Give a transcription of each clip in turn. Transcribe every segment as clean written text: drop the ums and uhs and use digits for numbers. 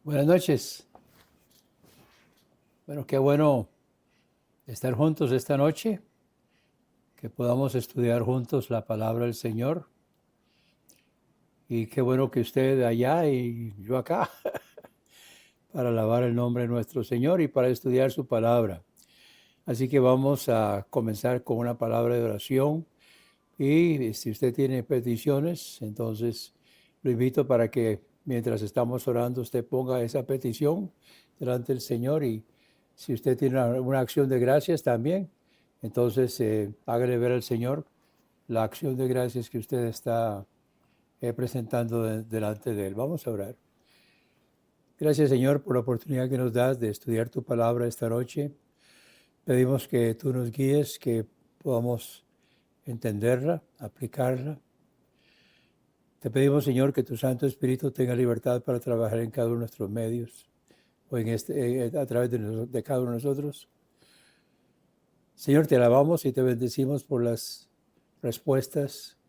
Buenas noches. Bueno, qué bueno estar juntos esta noche, que podamos estudiar juntos la palabra del Señor. Y qué bueno que usted allá y yo acá para alabar el nombre de nuestro Señor y para estudiar su palabra. Así que vamos a comenzar con una palabra de oración. Y si usted tiene peticiones, entonces lo invito para que mientras estamos orando usted ponga esa petición delante del Señor, y si usted tiene una acción de gracias también, entonces hágale ver al Señor la acción de gracias que usted está presentando delante de Él. Vamos a orar. Gracias, Señor, por la oportunidad que nos das de estudiar tu palabra esta noche. Pedimos que tú nos guíes, que podamos entenderla, aplicarla. Te pedimos, Señor, que tu Santo Espíritu tenga libertad para trabajar en cada uno de nuestros medios o a través de cada uno de nosotros. Señor, te alabamos y te bendecimos por las respuestas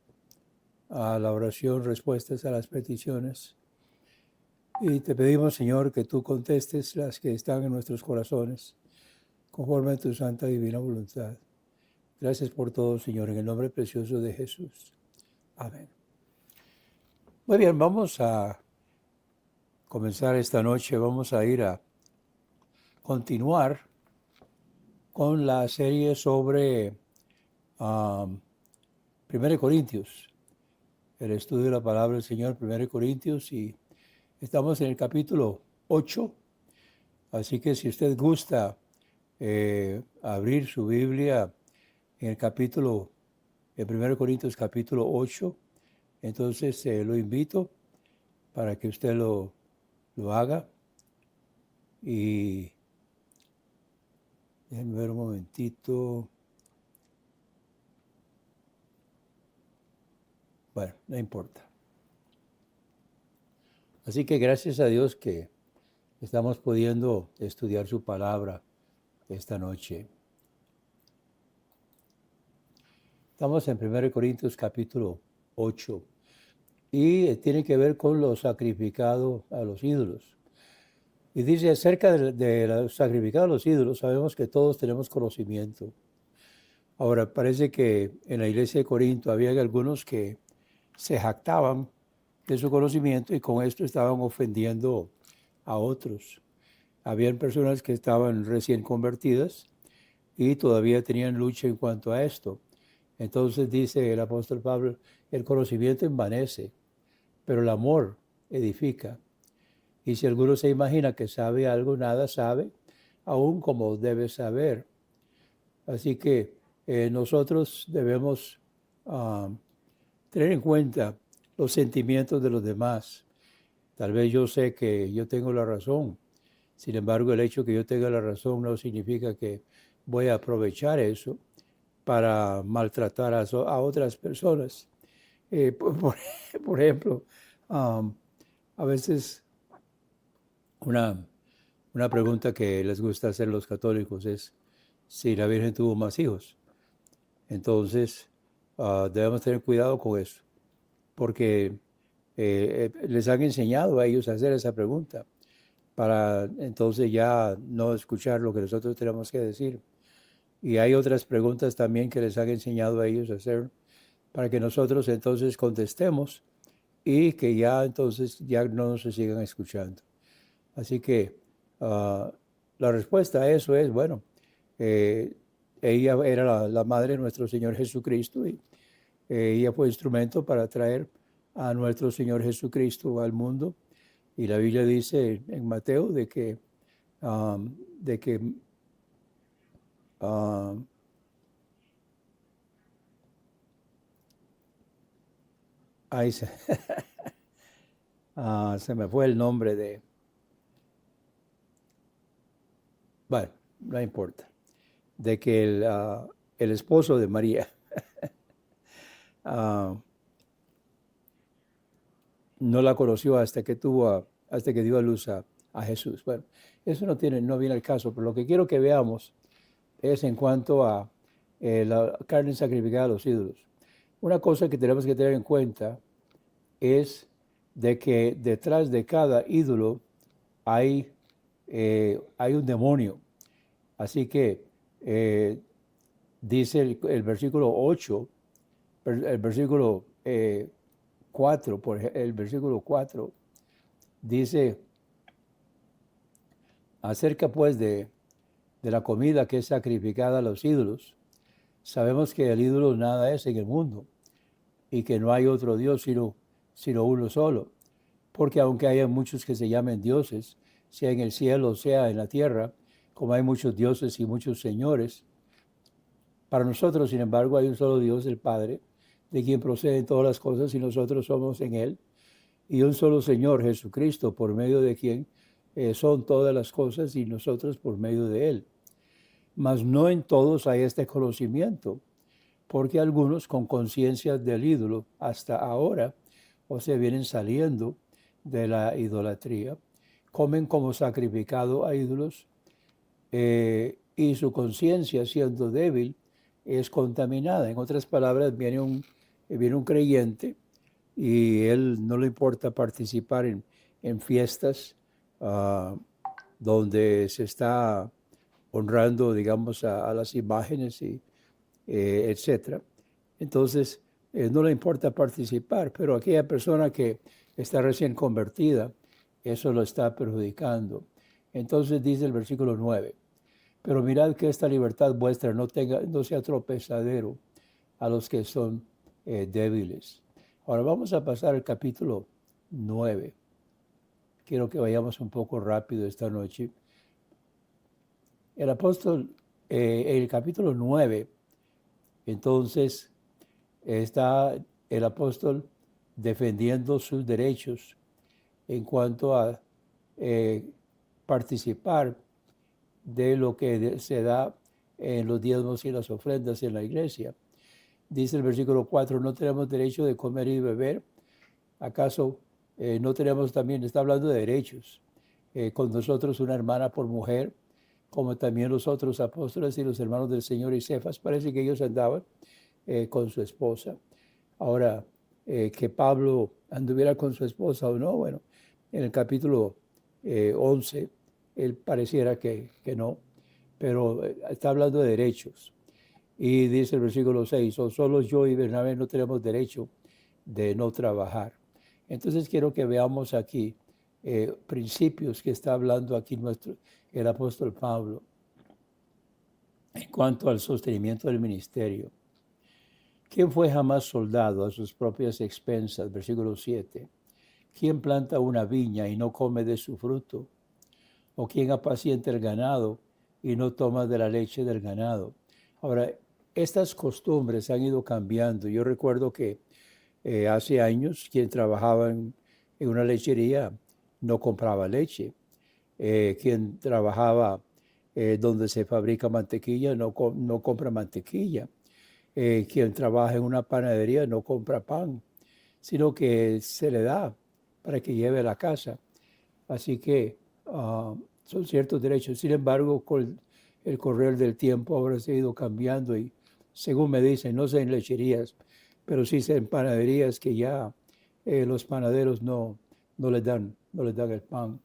a la oración, respuestas a las peticiones. Y te pedimos, Señor, que tú contestes las que están en nuestros corazones, conforme a tu santa divina voluntad. Gracias por todo, Señor, en el nombre precioso de Jesús. Amén. Muy bien, vamos a comenzar esta noche. Vamos a ir a continuar con la serie sobre 1 Corintios, el estudio de la palabra del Señor, 1 Corintios, y estamos en el capítulo 8, así que si usted gusta abrir su Biblia en el capítulo, en 1 Corintios capítulo 8, entonces lo invito para que usted lo haga. Y déjenme ver un momentito. Bueno, no importa. Así que gracias a Dios que estamos pudiendo estudiar su palabra esta noche. Estamos en 1 Corintios capítulo 8 y tiene que ver con lo sacrificado a los ídolos. Y dice acerca de lo sacrificado a los ídolos, sabemos que todos tenemos conocimiento. Ahora, parece que en la iglesia de Corinto había algunos que se jactaban de su conocimiento y con esto estaban ofendiendo a otros. Habían personas que estaban recién convertidas y todavía tenían lucha en cuanto a esto. Entonces dice el apóstol Pablo, el conocimiento envanece, pero el amor edifica. Y si alguno se imagina que sabe algo, nada sabe, aún como debe saber. Así que nosotros debemos tener en cuenta los sentimientos de los demás. Tal vez yo sé que yo tengo la razón. Sin embargo, el hecho que yo tenga la razón no significa que voy a aprovechar eso para maltratar a otras personas. Por ejemplo, a veces una pregunta que les gusta hacer los católicos es si la Virgen tuvo más hijos. Entonces, debemos tener cuidado con eso, porque les han enseñado a ellos a hacer esa pregunta para entonces ya no escuchar lo que nosotros tenemos que decir. Y hay otras preguntas también que les han enseñado a ellos a hacer para que nosotros entonces contestemos y que ya entonces ya no nos sigan escuchando. Así que la respuesta a eso es, bueno, ella era la madre de nuestro Señor Jesucristo y ella fue instrumento para traer a nuestro Señor Jesucristo al mundo. Y la Biblia dice en Mateo de que ahí se me fue el nombre de, bueno, no importa, de que el esposo de María no la conoció hasta que dio a luz a Jesús. Bueno, eso no viene al caso, pero lo que quiero que veamos es en cuanto a la carne sacrificada a los ídolos. Una cosa que tenemos que tener en cuenta es de que detrás de cada ídolo hay un demonio. Así que dice el versículo 8, el versículo 4, el versículo 4 dice acerca pues de la comida que es sacrificada a los ídolos. Sabemos que el ídolo nada es en el mundo y que no hay otro Dios sino uno solo. Porque aunque haya muchos que se llamen dioses, sea en el cielo, sea en la tierra, como hay muchos dioses y muchos señores, para nosotros, sin embargo, hay un solo Dios, el Padre, de quien proceden todas las cosas y nosotros somos en Él, y un solo Señor, Jesucristo, por medio de quien son todas las cosas y nosotros por medio de Él. Mas no en todos hay este conocimiento, porque algunos con conciencia del ídolo hasta ahora, o se vienen saliendo de la idolatría, comen como sacrificado a ídolos y su conciencia, siendo débil, es contaminada. En otras palabras, viene un creyente y él no le importa participar en fiestas donde se está honrando, digamos, a las imágenes y etcétera. Entonces, no le importa participar, pero aquella persona que está recién convertida, eso lo está perjudicando. Entonces dice el versículo 9, pero mirad que esta libertad vuestra no sea tropezadero a los que son débiles. Ahora vamos a pasar al capítulo 9. Quiero que vayamos un poco rápido esta noche. El apóstol, el capítulo 9, entonces está el apóstol defendiendo sus derechos en cuanto a participar de lo que se da en los diezmos y las ofrendas en la iglesia. Dice el versículo 4, no tenemos derecho de comer y beber. ¿Acaso no tenemos también, está hablando de derechos, con nosotros una hermana por mujer, como también los otros apóstoles y los hermanos del Señor y Cefas? Parece que ellos andaban con su esposa. Ahora, que Pablo anduviera con su esposa o no, bueno, en el capítulo 11, él pareciera que no, pero está hablando de derechos. Y dice el versículo 6, o solo yo y Bernabé no tenemos derecho de no trabajar. Entonces quiero que veamos aquí principios que está hablando aquí el apóstol Pablo en cuanto al sostenimiento del ministerio. ¿Quién fue jamás soldado a sus propias expensas? Versículo 7. ¿Quién planta una viña y no come de su fruto? ¿O quién apacienta el ganado y no toma de la leche del ganado? Ahora, estas costumbres han ido cambiando. Yo recuerdo que hace años quien trabajaba en una lechería no compraba leche. Quien trabajaba donde se fabrica mantequilla no compra mantequilla. Quien trabaja en una panadería no compra pan, sino que se le da para que lleve a la casa. Así que son ciertos derechos. Sin embargo, con el correr del tiempo ahora se ha ido cambiando y, según me dicen, no sé en lecherías, pero sí sé en panaderías que ya los panaderos no les dan el pan.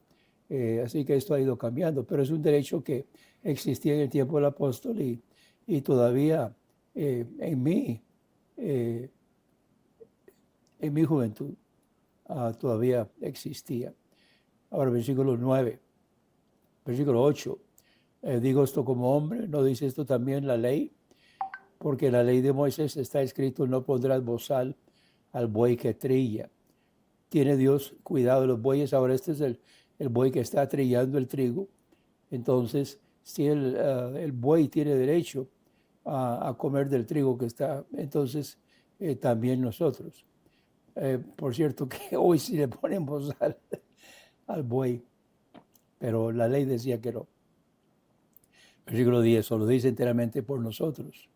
Así que esto ha ido cambiando, pero es un derecho que existía en el tiempo del apóstol y todavía en mi juventud todavía existía. Ahora, versículo 9, versículo 8. Digo esto como hombre, ¿no dice esto también la ley? Porque en la ley de Moisés está escrito, no pondrás bozal al buey que trilla. Tiene Dios cuidado de los bueyes. Ahora este es el buey que está trillando el trigo. Entonces, si el buey tiene derecho a comer del trigo que está, entonces también nosotros. Por cierto que hoy sí le ponen bozal al buey, pero la ley decía que no. Versículo 10, lo dice enteramente por nosotros.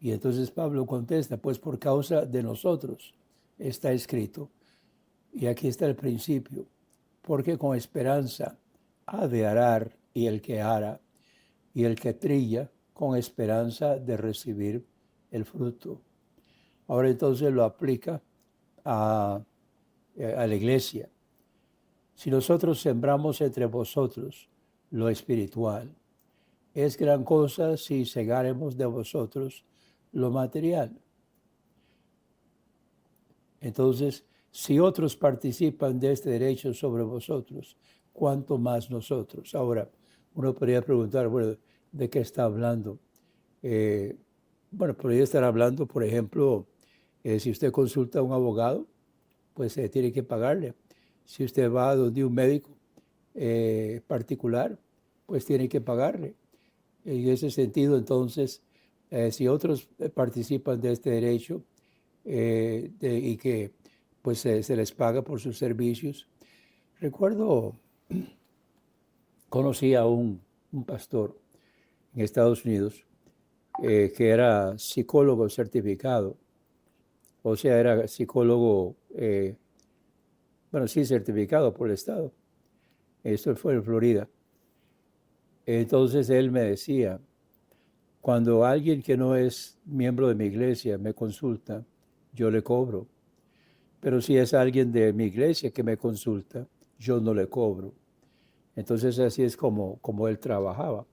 Y entonces Pablo contesta, pues por causa de nosotros está escrito. Y aquí está el principio, porque con esperanza ha de arar y el que ara, y el que trilla con esperanza de recibir el fruto. Ahora entonces lo aplica a la iglesia. Si nosotros sembramos entre vosotros lo espiritual, es gran cosa si segaremos de vosotros lo material. Entonces, si otros participan de este derecho sobre vosotros, ¿cuánto más nosotros? Ahora, uno podría preguntar, bueno, ¿de qué está hablando? Bueno, podría estar hablando, por ejemplo, si usted consulta a un abogado, pues tiene que pagarle. Si usted va donde un médico particular, pues tiene que pagarle. En ese sentido, entonces, si otros participan de este derecho y que pues se les paga por sus servicios. Recuerdo, conocí a un pastor en Estados Unidos que era psicólogo certificado, o sea, era psicólogo, bueno, sí, certificado por el Estado. Esto fue en Florida. Entonces él me decía, cuando alguien que no es miembro de mi iglesia me consulta, yo le cobro. Pero si es alguien de mi iglesia que me consulta, yo no le cobro. Entonces así es como él trabajaba.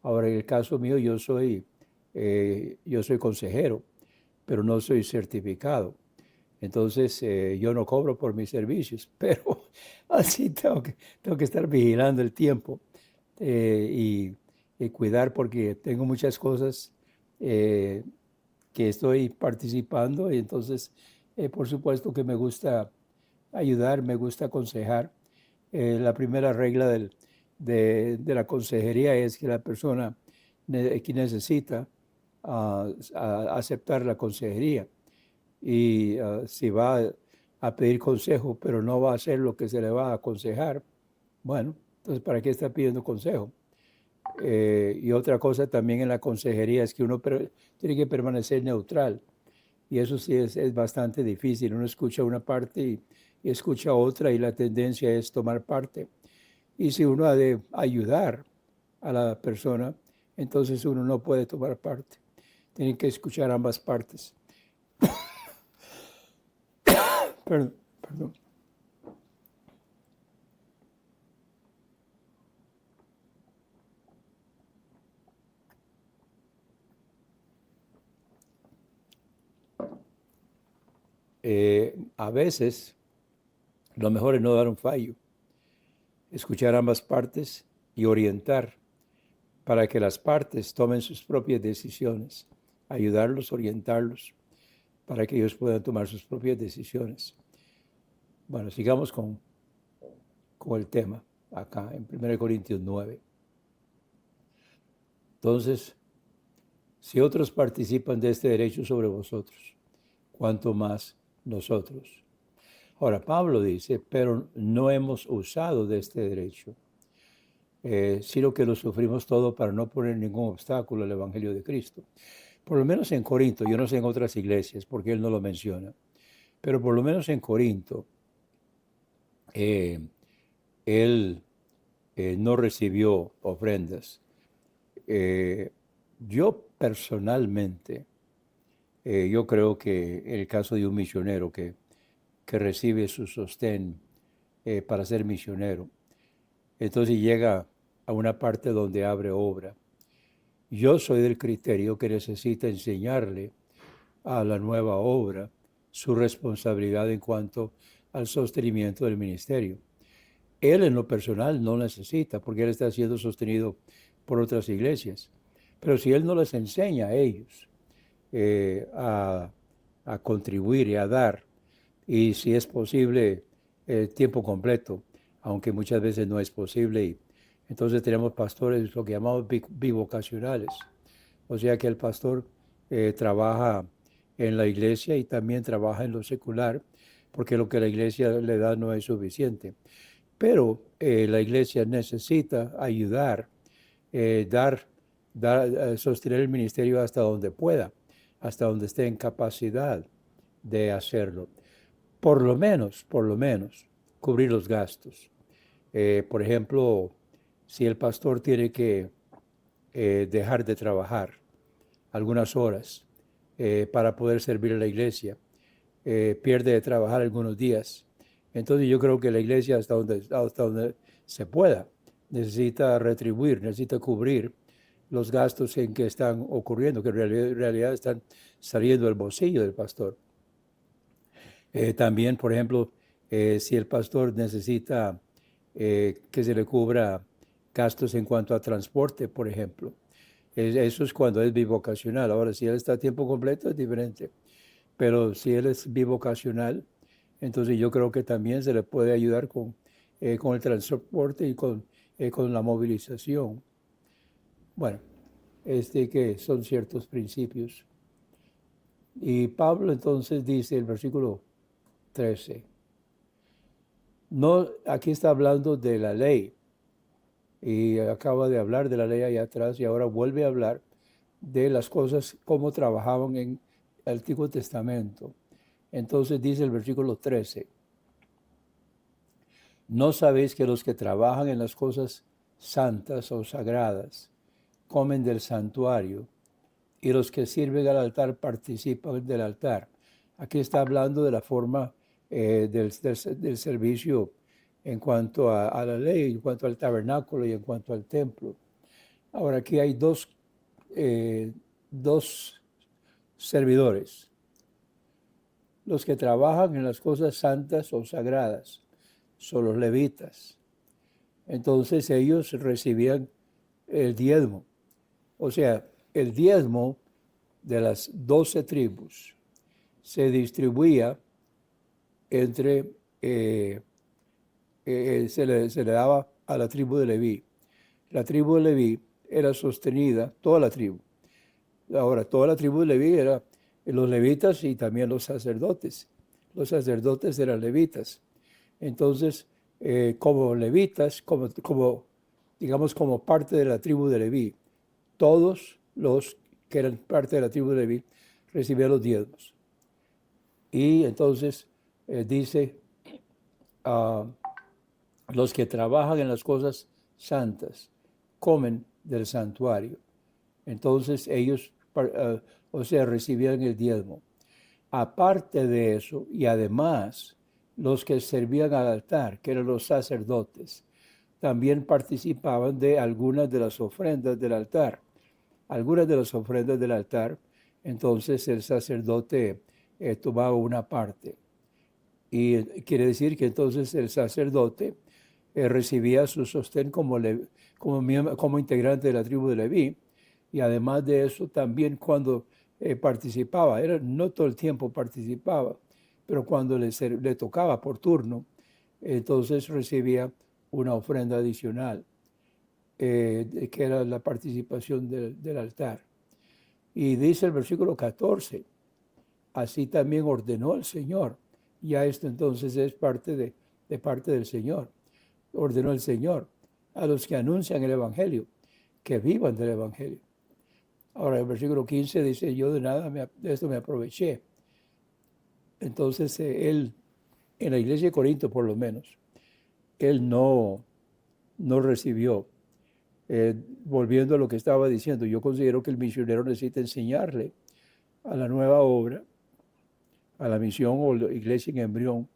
Ahora, en el caso mío, yo soy consejero, pero no soy certificado. Entonces, yo no cobro por mis servicios, pero así tengo que estar vigilando el tiempo y cuidar porque tengo muchas cosas eh, que estoy participando y entonces, por supuesto que me gusta ayudar, me gusta aconsejar. La primera regla de la consejería es que la persona que necesita aceptar la consejería y si va a pedir consejo, pero no va a hacer lo que se le va a aconsejar, bueno, entonces ¿para qué está pidiendo consejo? Y otra cosa también en la consejería es que uno tiene que permanecer neutral. Y eso sí es bastante difícil. Uno escucha una parte y escucha otra y la tendencia es tomar parte. Y si uno ha de ayudar a la persona, entonces uno no puede tomar parte. Tiene que escuchar ambas partes. Perdón, perdón. A veces lo mejor es no dar un fallo, escuchar ambas partes y orientar para que las partes tomen sus propias decisiones, ayudarlos, orientarlos, para que ellos puedan tomar sus propias decisiones. Bueno, sigamos con el tema acá en 1 Corintios 9. Entonces, si otros participan de este derecho sobre vosotros, ¿cuánto más nosotros? Ahora, Pablo dice, pero no hemos usado de este derecho, sino que lo sufrimos todo para no poner ningún obstáculo al Evangelio de Cristo. Por lo menos en Corinto, yo no sé en otras iglesias, porque él no lo menciona, pero por lo menos en Corinto, eh, él no recibió ofrendas. Eh, yo personalmente, yo creo que en el caso de un misionero que recibe su sostén para ser misionero, entonces llega a una parte donde abre obra. Yo soy del criterio que necesita enseñarle a la nueva obra su responsabilidad en cuanto al sostenimiento del ministerio. Él en lo personal no necesita, porque él está siendo sostenido por otras iglesias. Pero si él no les enseña a ellos eh, a, a contribuir y a dar, y si es posible, tiempo completo, aunque muchas veces no es posible. Y entonces tenemos pastores, lo que llamamos bivocacionales, o sea que el pastor trabaja en la iglesia y también trabaja en lo secular, porque lo que la iglesia le da no es suficiente. Pero la iglesia necesita ayudar, dar, sostener el ministerio hasta donde pueda, hasta donde esté en capacidad de hacerlo. Por lo menos, cubrir los gastos. Por ejemplo, si el pastor tiene que dejar de trabajar algunas horas para poder servir a la iglesia, pierde de trabajar algunos días, Entonces yo creo que la iglesia hasta donde se pueda necesita retribuir, necesita cubrir los gastos en que están ocurriendo, que en realidad están saliendo del bolsillo del pastor. También, por ejemplo, si el pastor necesita que se le cubra gastos en cuanto a transporte, por ejemplo. Eso es cuando es bivocacional. Ahora, si él está a tiempo completo, es diferente. Pero si él es bivocacional, entonces yo creo que también se le puede ayudar con el transporte y con la movilización. Bueno, que son ciertos principios. Y Pablo entonces dice, el versículo 13, no, aquí está hablando de la ley, y acaba de hablar de la ley allá atrás y ahora vuelve a hablar de las cosas como trabajaban en el Antiguo Testamento. Entonces dice el versículo 13, ¿no sabéis que los que trabajan en las cosas santas o sagradas comen del santuario y los que sirven al altar participan del altar? Aquí está hablando de la forma del servicio en cuanto a la ley, en cuanto al tabernáculo y en cuanto al templo. Ahora, aquí hay dos servidores, los que trabajan en las cosas santas o sagradas, son los levitas. Entonces ellos recibían el diezmo. O sea, el diezmo de las 12 tribus se distribuía entre, se le daba a la tribu de Leví. La tribu de Leví era sostenida, toda la tribu. Ahora, toda la tribu de Leví era los levitas y también los sacerdotes. Los sacerdotes eran levitas. Entonces, como levitas, digamos, como parte de la tribu de Leví, todos los que eran parte de la tribu de Leví recibían los diezmos. Y entonces dice, los que trabajan en las cosas santas comen del santuario. Entonces ellos, o sea, recibían el diezmo. Aparte de eso, y además, los que servían al altar, que eran los sacerdotes, también participaban de algunas de las ofrendas del altar. Algunas de las ofrendas del altar, entonces el sacerdote tomaba una parte. Y quiere decir que entonces el sacerdote recibía su sostén como integrante de la tribu de Leví. Y además de eso, también cuando participaba, no todo el tiempo participaba, pero cuando le tocaba por turno, entonces recibía una ofrenda adicional, que era la participación del altar. Y dice el versículo 14, así también ordenó el Señor. Ya esto entonces es de parte del Señor. Ordenó el Señor a los que anuncian el Evangelio, que vivan del Evangelio. Ahora el versículo 15 dice, yo de nada de esto me aproveché. Entonces él, en la iglesia de Corinto por lo menos, él no recibió. Volviendo a lo que estaba diciendo, yo considero que el misionero necesita enseñarle a la nueva obra, a la misión o la iglesia en embrión,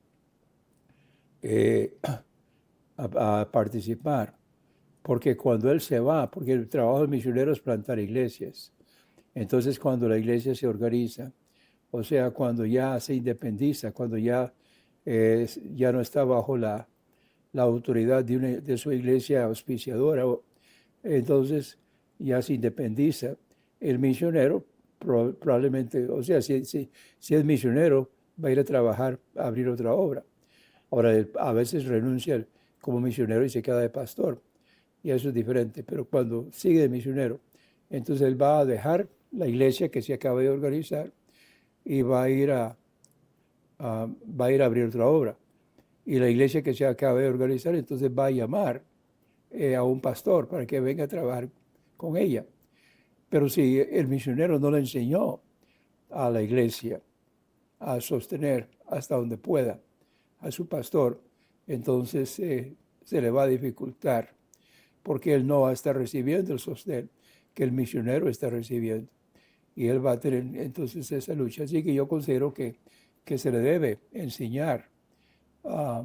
a participar. Porque cuando él se va, porque el trabajo del misionero es plantar iglesias, entonces cuando la iglesia se organiza, o sea, cuando ya se independiza, cuando ya no está bajo la autoridad de su iglesia auspiciadora, entonces ya se independiza, el misionero probablemente, o sea, si es misionero, va a ir a trabajar, a abrir otra obra. Ahora, a veces renuncia como misionero y se queda de pastor, y eso es diferente, pero cuando sigue de misionero, entonces él va a dejar la iglesia que se acaba de organizar y va a ir a abrir otra obra. Y la iglesia que se acaba de organizar, entonces va a llamar a un pastor para que venga a trabajar con ella. Pero si el misionero no le enseñó a la iglesia a sostener hasta donde pueda a su pastor, entonces se le va a dificultar, porque él no va a estar recibiendo el sostén que el misionero está recibiendo. Y él va a tener entonces esa lucha. Así que yo considero que se le debe enseñar ah,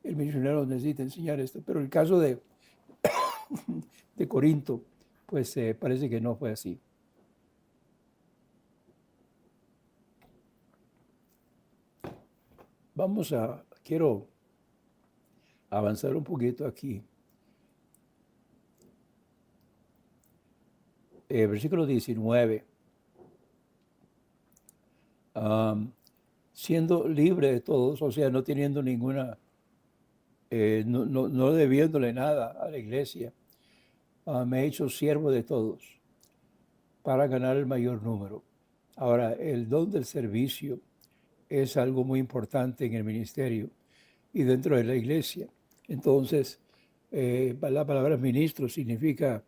el misionero necesita enseñar esto. Pero el caso de Corinto, pues parece que no fue así. Quiero avanzar un poquito aquí. Versículo 19. Siendo libre de todos, o sea, no teniendo ninguna, no debiéndole nada a la iglesia, me he hecho siervo de todos para ganar el mayor número. Ahora, el don del servicio es algo muy importante en el ministerio y dentro de la iglesia. Entonces, la palabra ministro significa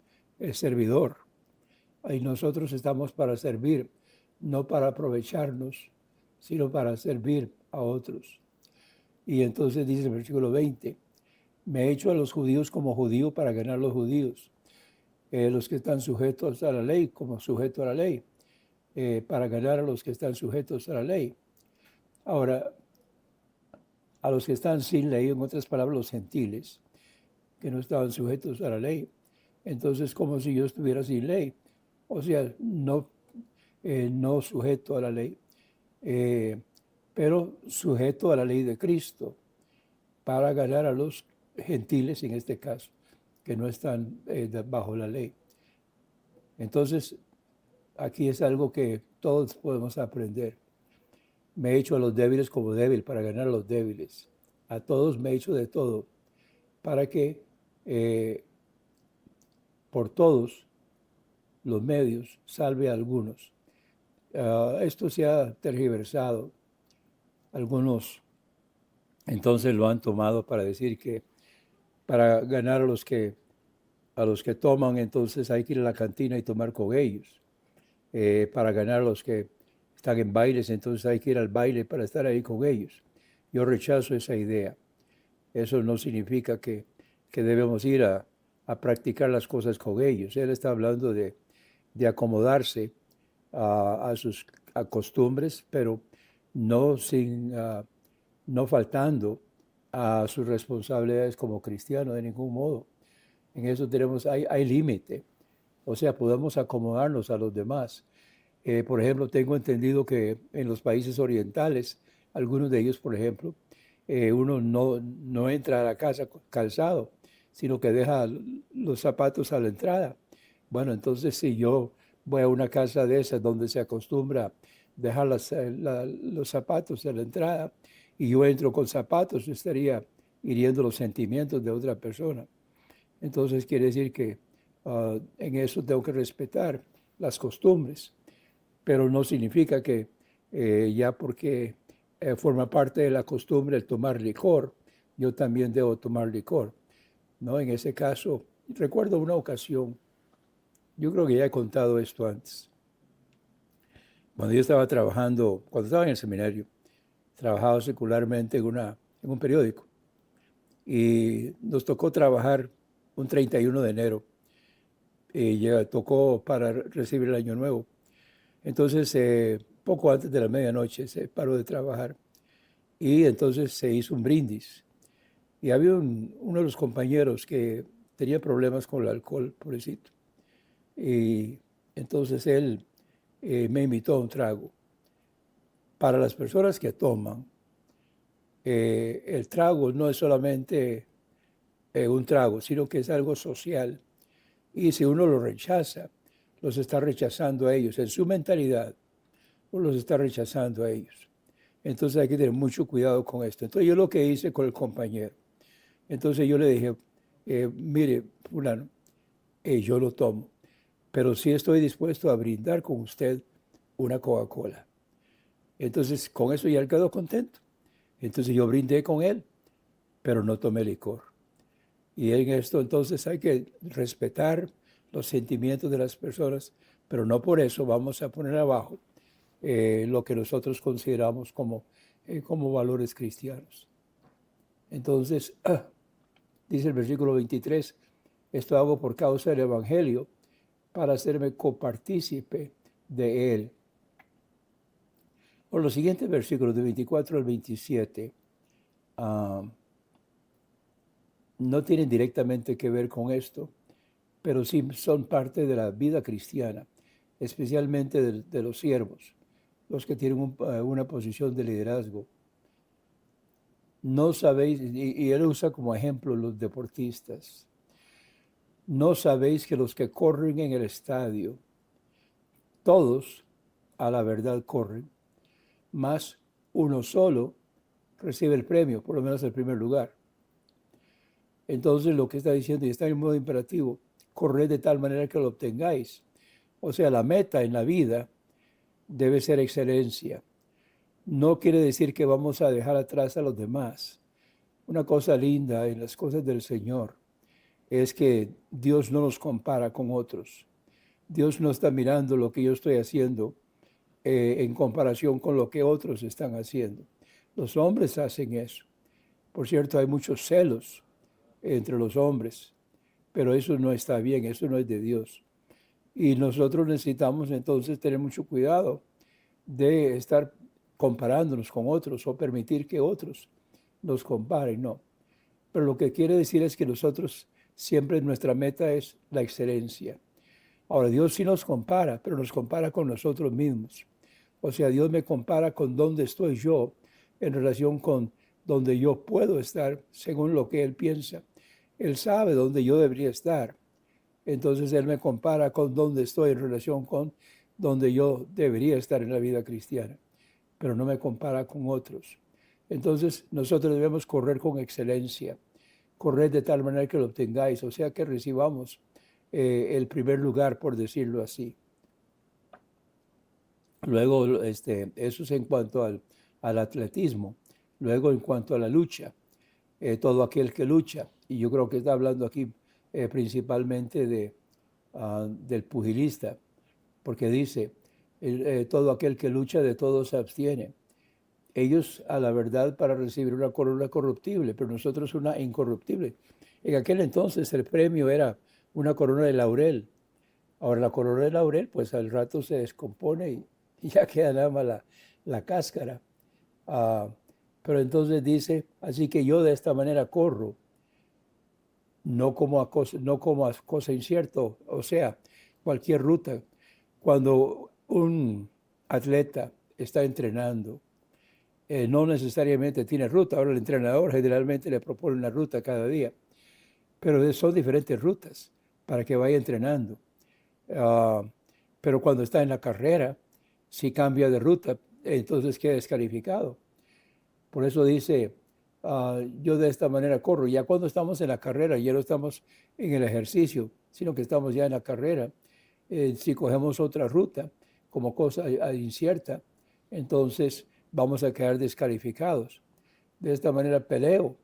servidor. Y nosotros estamos para servir, no para aprovecharnos, sino para servir a otros. Y entonces dice el versículo 20, me he hecho a los judíos como judío para ganar a los judíos, los que están sujetos a la ley como sujeto a la ley, para ganar a los que están sujetos a la ley. Ahora, a los que están sin ley, en otras palabras, los gentiles, que no estaban sujetos a la ley. Entonces, como si yo estuviera sin ley, o sea, no sujeto a la ley, pero sujeto a la ley de Cristo, para ganar a los gentiles, en este caso, que no están bajo la ley. Entonces, aquí es algo que todos podemos aprender. Me he hecho a los débiles como débil para ganar a los débiles. A todos me he hecho de todo, para que por todos los medios salve a algunos. Esto se ha tergiversado. Algunos entonces lo han tomado para decir que para ganar a los que toman, entonces hay que ir a la cantina y tomar con ellos. Para ganar a los que están en bailes, entonces hay que ir al baile para estar ahí con ellos. Yo rechazo esa idea. Eso no significa que debemos ir a practicar las cosas con ellos. Él está hablando de acomodarse a sus costumbres, pero no faltando a sus responsabilidades como cristiano de ningún modo. En eso hay límite. O sea, podemos acomodarnos a los demás. Por ejemplo, tengo entendido que en los países orientales, algunos de ellos, por ejemplo, uno no entra a la casa calzado, sino que deja los zapatos a la entrada. Bueno, entonces si yo voy a una casa de esas donde se acostumbra dejar los zapatos a la entrada y yo entro con zapatos, yo estaría hiriendo los sentimientos de otra persona. Entonces quiere decir que en eso tengo que respetar las costumbres, pero no significa que ya porque forma parte de la costumbre el tomar licor, yo también debo tomar licor, ¿no? En ese caso, recuerdo una ocasión, yo creo que ya he contado esto antes, cuando yo estaba trabajando, cuando estaba en el seminario, trabajaba secularmente en un periódico y nos tocó trabajar un 31 de enero y ya tocó para recibir el año nuevo. Entonces, poco antes de la medianoche se paró de trabajar y entonces se hizo un brindis. Y había uno de los compañeros que tenía problemas con el alcohol, pobrecito. Y entonces él me invitó a un trago. Para las personas que toman, el trago no es solamente un trago, sino que es algo social. Y si uno lo rechaza, los está rechazando a ellos. En su mentalidad, uno los está rechazando a ellos. Entonces hay que tener mucho cuidado con esto. Entonces yo lo que hice con el compañero, entonces yo le dije, mire, fulano, yo lo tomo, pero sí estoy dispuesto a brindar con usted una Coca-Cola. Entonces con eso ya él quedó contento. Entonces yo brindé con él, pero no tomé licor. Y en esto entonces hay que respetar los sentimientos de las personas, pero no por eso vamos a poner abajo lo que nosotros consideramos como valores cristianos. Entonces, dice el versículo 23, esto hago por causa del Evangelio, para hacerme copartícipe de él. Por los siguientes versículos, de 24 al 27, ah, no tienen directamente que ver con esto, pero sí son parte de la vida cristiana, especialmente de los siervos, los que tienen una posición de liderazgo. No sabéis, y él usa como ejemplo los deportistas, no sabéis que los que corren en el estadio, todos a la verdad corren, mas uno solo recibe el premio, por lo menos el primer lugar. Entonces lo que está diciendo, y está en modo imperativo, corred de tal manera que lo obtengáis. O sea, la meta en la vida debe ser excelencia. No quiere decir que vamos a dejar atrás a los demás. Una cosa linda en las cosas del Señor es que Dios no nos compara con otros. Dios no está mirando lo que yo estoy haciendo en comparación con lo que otros están haciendo. Los hombres hacen eso. Por cierto, hay muchos celos entre los hombres, pero eso no está bien, eso no es de Dios. Y nosotros necesitamos entonces tener mucho cuidado de estar comparándonos con otros o permitir que otros nos comparen, no. Pero lo que quiere decir es que nosotros siempre nuestra meta es la excelencia. Ahora, Dios sí nos compara, pero nos compara con nosotros mismos. O sea, Dios me compara con dónde estoy yo en relación con donde yo puedo estar según lo que Él piensa. Él sabe dónde yo debería estar. Entonces Él me compara con dónde estoy en relación con donde yo debería estar en la vida cristiana, pero no me compara con otros. Entonces nosotros debemos correr con excelencia, correr de tal manera que lo obtengáis, o sea que recibamos el primer lugar, por decirlo así. Luego, eso es en cuanto al atletismo. Luego, en cuanto a la lucha, todo aquel que lucha, y yo creo que está hablando aquí principalmente del pugilista, porque dice, todo aquel que lucha de todo se abstiene. Ellos a la verdad para recibir una corona corruptible, pero nosotros una incorruptible. En aquel entonces el premio era una corona de laurel. Ahora la corona de laurel pues al rato se descompone y ya queda nada más la cáscara. Ah, pero entonces dice, así que yo de esta manera corro, no como a cosa incierta, o sea, cualquier ruta. Cuando un atleta está entrenando, no necesariamente tiene ruta. Ahora el entrenador generalmente le propone una ruta cada día, pero son diferentes rutas para que vaya entrenando. Uh, pero cuando está en la carrera, si cambia de ruta, entonces queda descalificado. Por eso dice, yo de esta manera corro. Ya cuando estamos en la carrera, ya no estamos en el ejercicio, sino que estamos ya en la carrera. Si cogemos otra ruta como cosa incierta, entonces vamos a quedar descalificados. De esta manera peleo.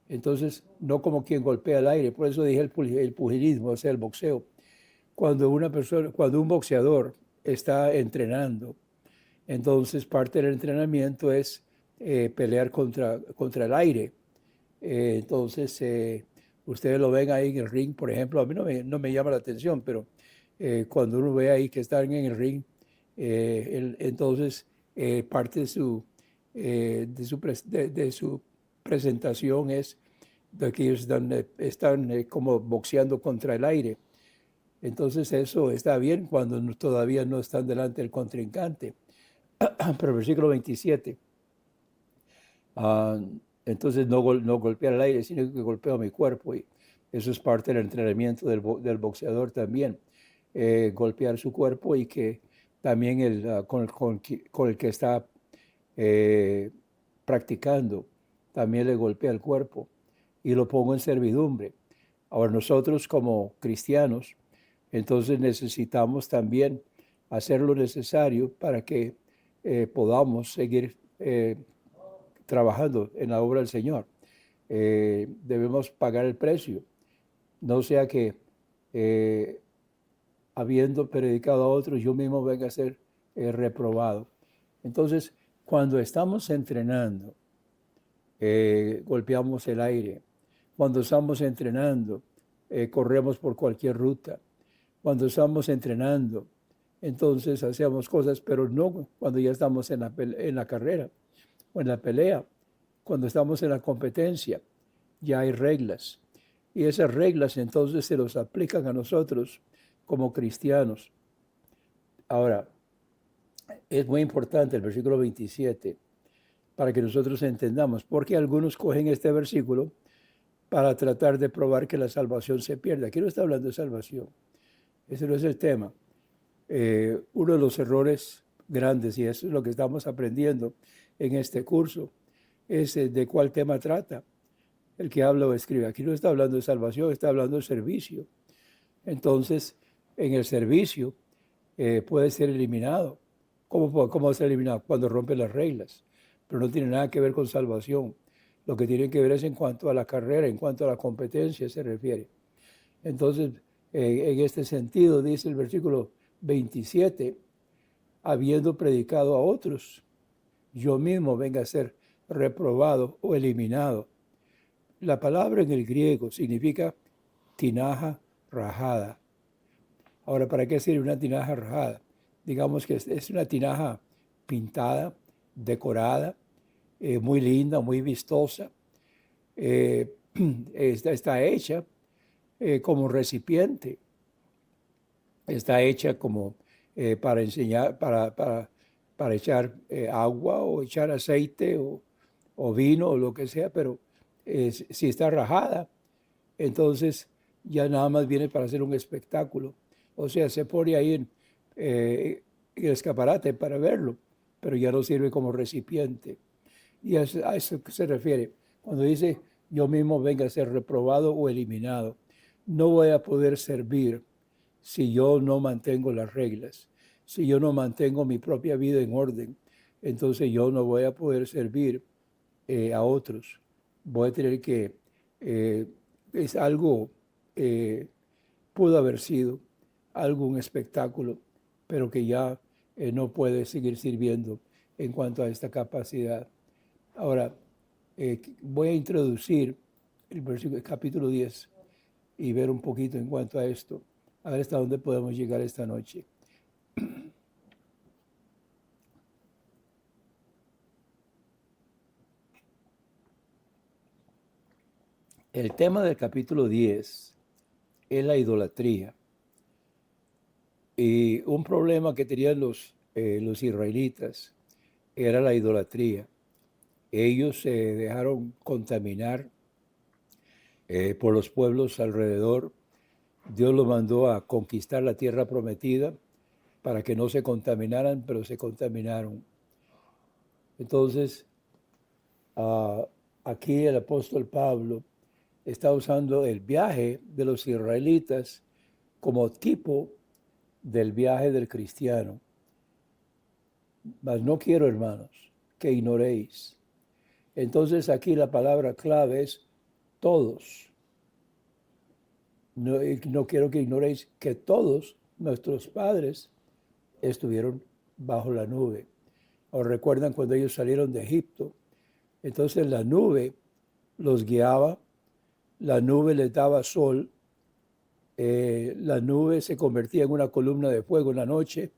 Entonces, no como quien golpea el aire. Por eso dije el pugilismo, o sea, el boxeo. Cuando un boxeador está entrenando, entonces parte del entrenamiento es pelear contra el aire. Entonces, ustedes lo ven ahí en el ring, por ejemplo, a mí no me llama la atención, pero cuando uno ve ahí que están en el ring, entonces parte de su presentación es de que ellos están como boxeando contra el aire. Entonces eso está bien cuando todavía no están delante del contrincante. Pero el versículo 27, entonces no golpear el aire, sino que golpeo mi cuerpo. Y eso es parte del entrenamiento del boxeador también, golpear su cuerpo y que también con el que está practicando también le golpea el cuerpo y lo pongo en servidumbre. Ahora nosotros como cristianos, entonces necesitamos también hacer lo necesario para que podamos seguir trabajando en la obra del Señor. Debemos pagar el precio, no sea que habiendo predicado a otros, yo mismo venga a ser reprobado. Entonces, cuando estamos entrenando, golpeamos el aire. Cuando estamos entrenando, corremos por cualquier ruta. Cuando estamos entrenando, entonces hacemos cosas, pero no cuando ya estamos en la carrera o en la pelea. cuando estamos en la competencia, ya hay reglas. Y esas reglas entonces se nos aplican a nosotros como cristianos. Ahora, es muy importante el versículo 27 para que nosotros entendamos, porque algunos cogen este versículo para tratar de probar que la salvación se pierde. Aquí no está hablando de salvación, ese no es el tema. Uno de los errores grandes, y eso es lo que estamos aprendiendo en este curso, es de cuál tema trata el que habla o escribe. Aquí no está hablando de salvación, está hablando de servicio. Entonces, en el servicio puede ser eliminado. ¿Cómo ser eliminado? Cuando rompe las reglas. Pero no tiene nada que ver con salvación. Lo que tiene que ver es en cuanto a la carrera, en cuanto a la competencia se refiere. Entonces, en este sentido, dice el versículo 27, habiendo predicado a otros, yo mismo venga a ser reprobado o eliminado. La palabra en el griego significa tinaja rajada. Ahora, ¿para qué sirve una tinaja rajada? Digamos que es una tinaja pintada, decorada, muy linda, muy vistosa. Está hecha como recipiente. Está hecha como para enseñar, para echar agua o echar aceite o vino o lo que sea, pero si está rajada, entonces ya nada más viene para hacer un espectáculo. O sea, se pone ahí en el escaparate para verlo, pero ya no sirve como recipiente. Y a eso se refiere. Cuando dice, yo mismo venga a ser reprobado o eliminado, no voy a poder servir si yo no mantengo las reglas, si yo no mantengo mi propia vida en orden, entonces yo no voy a poder servir a otros. Voy a tener que, es algo, pudo haber sido algún espectáculo, pero que ya no puede seguir sirviendo en cuanto a esta capacidad. Ahora, voy a introducir el capítulo 10 y ver un poquito en cuanto a esto, a ver hasta dónde podemos llegar esta noche. El tema del capítulo 10 es la idolatría. Y un problema que tenían los israelitas era la idolatría. Ellos se dejaron contaminar por los pueblos alrededor. Dios los mandó a conquistar la tierra prometida para que no se contaminaran, pero se contaminaron. Entonces, aquí el apóstol Pablo está usando el viaje de los israelitas como tipo del viaje del cristiano. Mas no quiero, hermanos, que ignoréis. Entonces aquí la palabra clave es todos. No quiero que ignoréis que todos nuestros padres estuvieron bajo la nube. ¿O recuerdan cuando ellos salieron de Egipto? Entonces la nube los guiaba, la nube les daba sol, la nube se convertía en una columna de fuego en la noche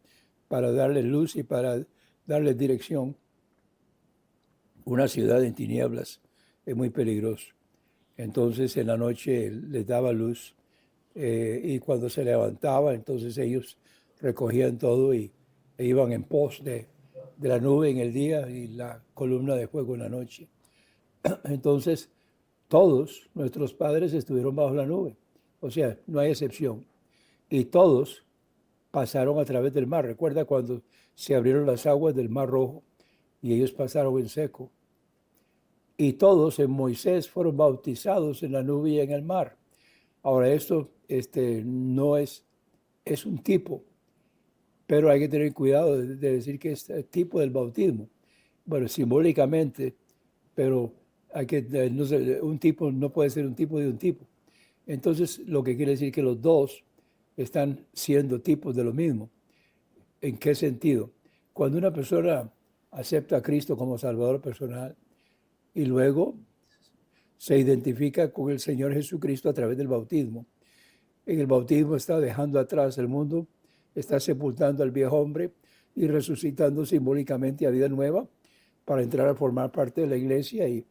para darles luz y para darles dirección. Una ciudad en tinieblas es muy peligroso. Entonces en la noche les daba luz y cuando se levantaba, entonces ellos recogían todo e iban en pos de la nube en el día y la columna de fuego en la noche. Entonces todos nuestros padres estuvieron bajo la nube, o sea, no hay excepción. Y todos pasaron a través del mar. Recuerda cuando se abrieron las aguas del Mar Rojo y ellos pasaron en seco. Y todos en Moisés fueron bautizados en la nube y en el mar. Ahora esto no es un tipo, pero hay que tener cuidado de decir que es el tipo del bautismo. Bueno, simbólicamente, pero hay que, no sé, un tipo no puede ser un tipo de un tipo. Entonces, lo que quiere decir que los dos están siendo tipos de lo mismo. ¿En qué sentido? Cuando una persona acepta a Cristo como Salvador personal y luego se identifica con el Señor Jesucristo a través del bautismo, en el bautismo está dejando atrás el mundo, está sepultando al viejo hombre y resucitando simbólicamente a vida nueva para entrar a formar parte de la iglesia y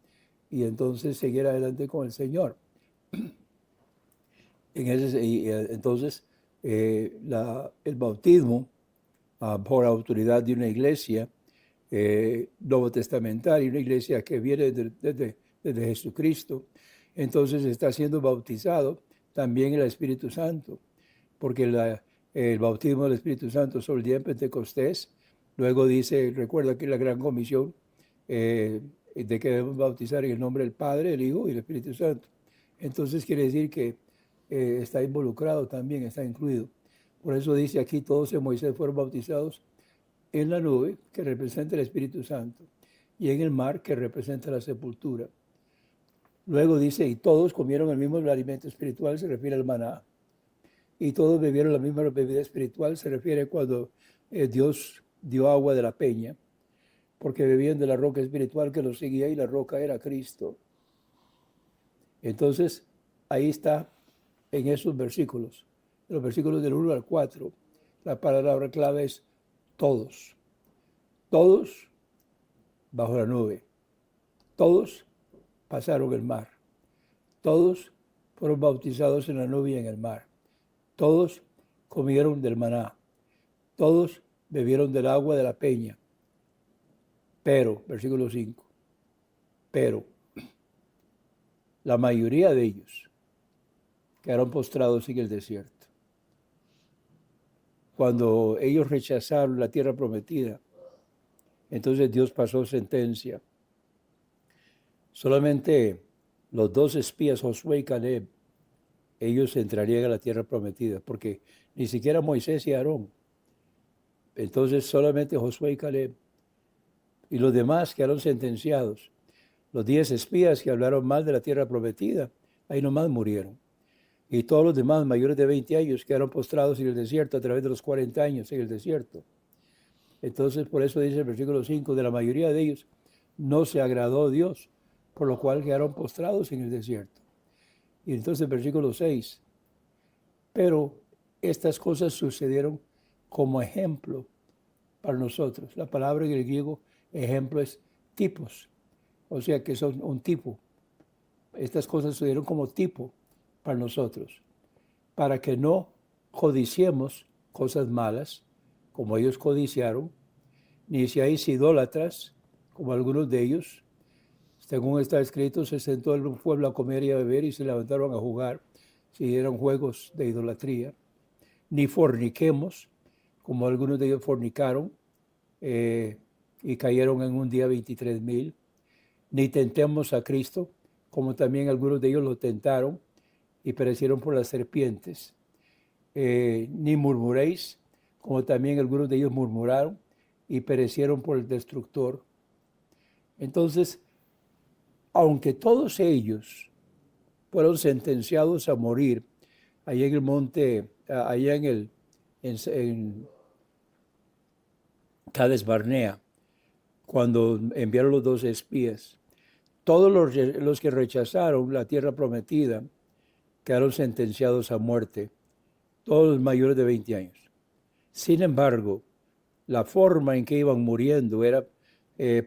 y entonces seguir adelante con el Señor. Entonces, el bautismo por autoridad de una iglesia nuevo testamentaria, una iglesia que viene desde Jesucristo, entonces está siendo bautizado también en el Espíritu Santo, porque el bautismo del Espíritu Santo sobre el día de Pentecostés, luego dice, recuerda que la gran comisión de que debemos bautizar en el nombre del Padre, el Hijo y el Espíritu Santo. Entonces quiere decir que está involucrado también, está incluido. Por eso dice aquí, todos en Moisés fueron bautizados en la nube, que representa el Espíritu Santo, y en el mar, que representa la sepultura. Luego dice, y todos comieron el mismo alimento espiritual, se refiere al maná. Y todos bebieron la misma bebida espiritual, se refiere cuando Dios dio agua de la peña, porque bebían de la roca espiritual que los seguía y la roca era Cristo. Entonces, ahí está en esos versículos, los versículos del 1 al 4, la palabra clave es todos. Todos bajo la nube. Todos pasaron el mar. Todos fueron bautizados en la nube y en el mar. Todos comieron del maná. Todos bebieron del agua de la peña. Pero, versículo 5, pero la mayoría de ellos quedaron postrados en el desierto. Cuando ellos rechazaron la tierra prometida, entonces Dios pasó sentencia. Solamente los 2 espías, Josué y Caleb, ellos entrarían a la tierra prometida, porque ni siquiera Moisés y Aarón. Entonces solamente Josué y Caleb. Y los demás quedaron sentenciados. Los 10 espías que hablaron mal de la tierra prometida, ahí nomás murieron. Y todos los demás mayores de 20 años quedaron postrados en el desierto a través de los 40 años en el desierto. Entonces por eso dice el versículo 5, de la mayoría de ellos no se agradó Dios, por lo cual quedaron postrados en el desierto. Y entonces el versículo 6, pero estas cosas sucedieron como ejemplo para nosotros. La palabra en el griego ejemplo es tipos, o sea que son un tipo. Estas cosas sucedieron como tipo para nosotros, para que no codiciemos cosas malas, como ellos codiciaron, ni seáis idólatras, como algunos de ellos. Según está escrito, se sentó el pueblo a comer y a beber y se levantaron a jugar, si eran juegos de idolatría. Ni forniquemos, como algunos de ellos fornicaron y cayeron en un día 23,000. Ni tentemos a Cristo, como también algunos de ellos lo tentaron y perecieron por las serpientes. Ni murmuréis, como también algunos de ellos murmuraron y perecieron por el destructor. Entonces, aunque todos ellos fueron sentenciados a morir allá en el monte, allá en Cades Barnea, cuando enviaron los 12 espías, todos los que rechazaron la tierra prometida quedaron sentenciados a muerte, todos los mayores de 20 años. Sin embargo, la forma en que iban muriendo era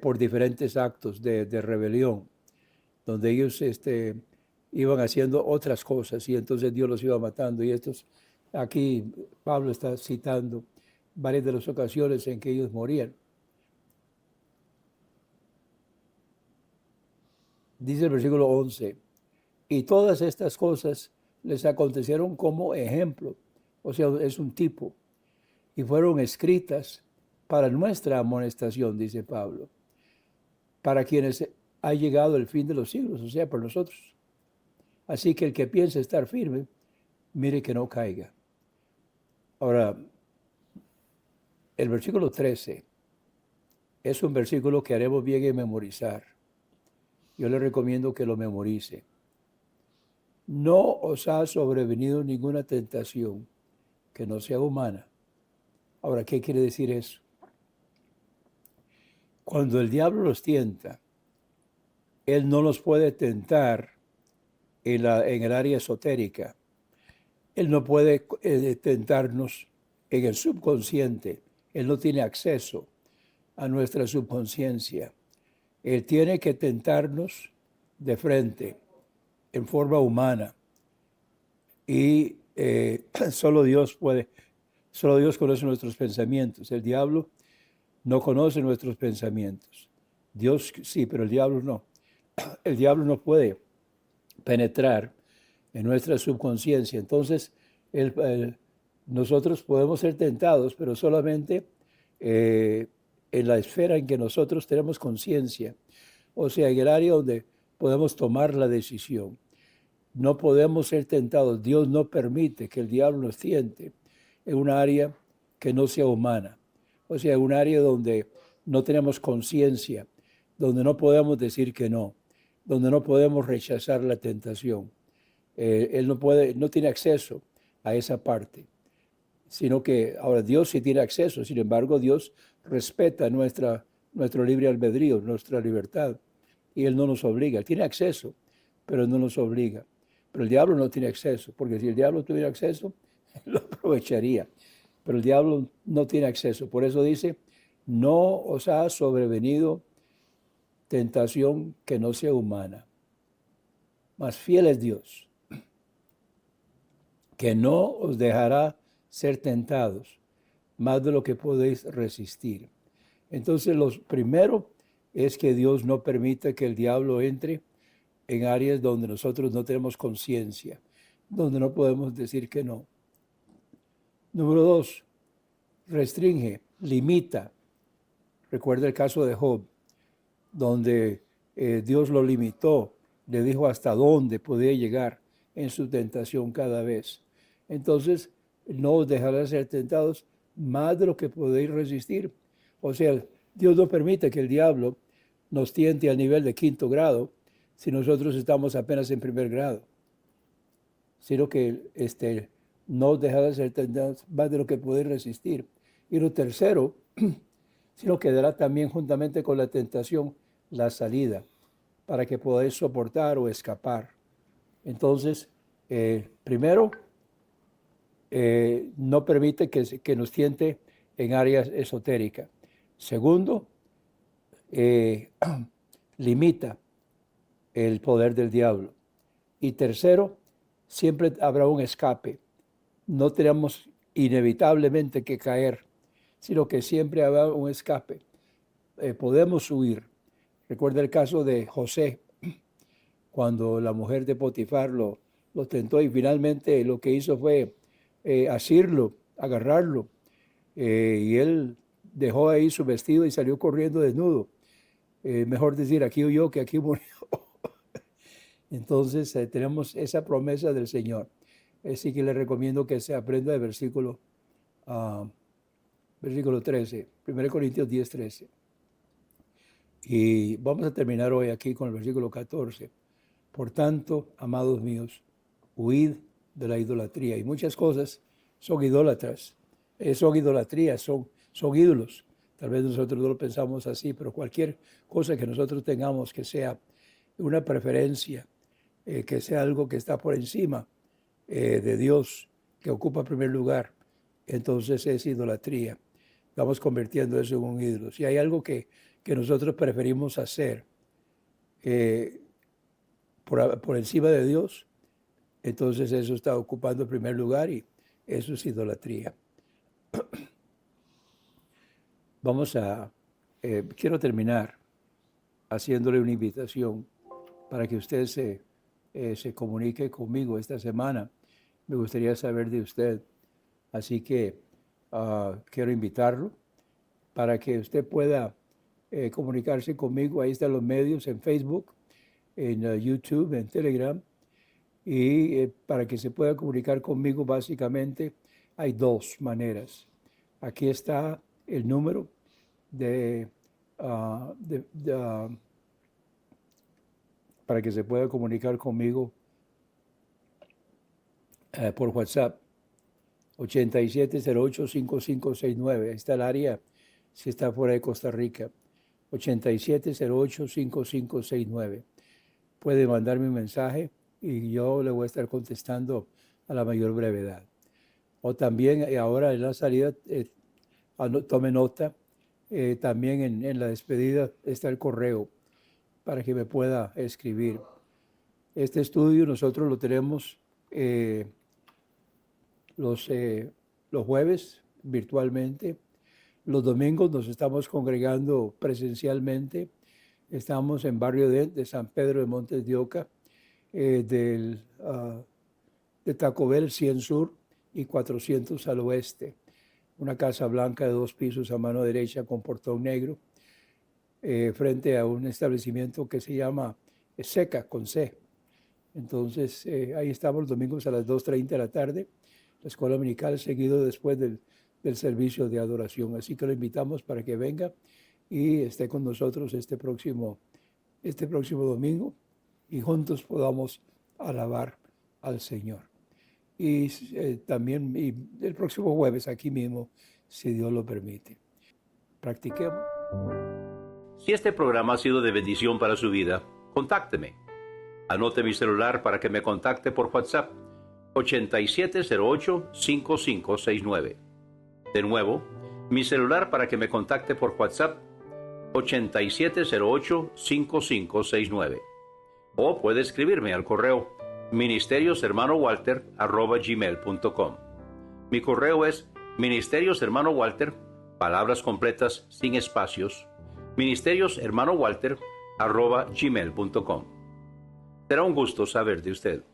por diferentes actos de rebelión, donde ellos iban haciendo otras cosas y entonces Dios los iba matando. Y aquí Pablo está citando varias de las ocasiones en que ellos morían. Dice el versículo 11, y todas estas cosas les acontecieron como ejemplo, o sea, es un tipo, y fueron escritas para nuestra amonestación, dice Pablo, para quienes ha llegado el fin de los siglos, o sea, por nosotros. Así que el que piensa estar firme, mire que no caiga. Ahora, el versículo 13 es un versículo que haremos bien en memorizar. Yo le recomiendo que lo memorice. No os ha sobrevenido ninguna tentación que no sea humana. Ahora, ¿qué quiere decir eso? Cuando el diablo los tienta, él no los puede tentar en el área esotérica. Él no puede tentarnos en el subconsciente. Él no tiene acceso a nuestra subconsciencia. Él tiene que tentarnos de frente, en forma humana. Y solo Dios conoce nuestros pensamientos. El diablo no conoce nuestros pensamientos. Dios sí, pero el diablo no. El diablo no puede penetrar en nuestra subconsciencia. Entonces, nosotros podemos ser tentados, pero solamente en la esfera en que nosotros tenemos conciencia, o sea, en el área donde podemos tomar la decisión. No podemos ser tentados. Dios no permite que el diablo nos tiente en un área que no sea humana, o sea, en un área donde no tenemos conciencia, donde no podemos decir que no, donde no podemos rechazar la tentación. Él no tiene acceso a esa parte, sino que ahora Dios sí tiene acceso. Sin embargo, Dios respeta nuestro libre albedrío, nuestra libertad, y Él no nos obliga. Él tiene acceso, pero no nos obliga. Pero el diablo no tiene acceso, porque si el diablo tuviera acceso, lo aprovecharía. Pero el diablo no tiene acceso. Por eso dice, no os ha sobrevenido tentación que no sea humana. Mas fiel es Dios, que no os dejará ser tentados más de lo que podéis resistir. Entonces, lo primero es que Dios no permite que el diablo entre en áreas donde nosotros no tenemos conciencia, donde no podemos decir que no. Número 2, restringe, limita. Recuerda el caso de Job, donde Dios lo limitó, le dijo hasta dónde podía llegar en su tentación cada vez. Entonces, no os dejará ser tentados más de lo que podéis resistir. O sea, Dios no permite que el diablo nos tiente al nivel de 5º grado si nosotros estamos apenas en 1er grado, sino que no os dejará ser tentados más de lo que podéis resistir. Y lo tercero, sino que dará también juntamente con la tentación la salida para que podáis soportar o escapar. Entonces, primero, no permite que nos tiente en áreas esotéricas. Segundo, limita el poder del diablo. Y tercero, siempre habrá un escape. No tenemos inevitablemente que caer, sino que siempre habrá un escape. Podemos huir. Recuerda el caso de José, cuando la mujer de Potifar lo tentó y finalmente lo que hizo fue asirlo, agarrarlo, y él dejó ahí su vestido y salió corriendo desnudo. Mejor decir, aquí huyó que aquí murió. Entonces tenemos esa promesa del Señor. Así que le recomiendo que se aprenda el versículo 13, 1 Corintios 10, 13. Y vamos a terminar hoy aquí con el versículo 14. Por tanto, amados míos, huid de la idolatría. Y muchas cosas son idólatras, son idolatrías, son ídolos. Tal vez nosotros no lo pensamos así, pero cualquier cosa que nosotros tengamos que sea una preferencia, que sea algo que está por encima de Dios, que ocupa primer lugar, entonces es idolatría. Estamos convirtiendo eso en un ídolo. Si hay algo que nosotros preferimos hacer por encima de Dios, entonces eso está ocupando el primer lugar y eso es idolatría. Quiero terminar haciéndole una invitación para que usted se comunique conmigo esta semana. Me gustaría saber de usted. Así que quiero invitarlo para que usted pueda comunicarse conmigo. Ahí están los medios en Facebook, en YouTube, en Telegram. Y para que se pueda comunicar conmigo, básicamente hay 2 maneras. Aquí está el número para que se pueda comunicar conmigo por WhatsApp, 8708-5569. Ahí está el área si está fuera de Costa Rica, 8708-5569. Puede mandarme un mensaje y yo le voy a estar contestando a la mayor brevedad. O también ahora en la salida, tome nota, también en la despedida está el correo, para que me pueda escribir. Este estudio nosotros lo tenemos los jueves virtualmente. Los domingos nos estamos congregando presencialmente. Estamos en Barrio de San Pedro de Montes de Oca, de Taco Bell 100 Sur y 400 al oeste. Una casa blanca de 2 pisos a mano derecha con portón negro, frente a un establecimiento que se llama Seca, con C. Entonces, ahí estamos los domingos a las 2:30 de la tarde, la escuela dominical seguido después del servicio de adoración. Así que lo invitamos para que venga y esté con nosotros este próximo domingo y juntos podamos alabar al Señor. Y también el próximo jueves aquí mismo, si Dios lo permite. Practiquemos. Si este programa ha sido de bendición para su vida, contácteme. Anote mi celular para que me contacte por WhatsApp, 8708-5569. De nuevo, mi celular para que me contacte por WhatsApp, 8708-5569. O puede escribirme al correo ministerioshermanowalter@gmail.com. Mi correo es ministerioshermanowalter, palabras completas sin espacios, ministerioshermanowalter@gmail.com. Será un gusto saber de usted.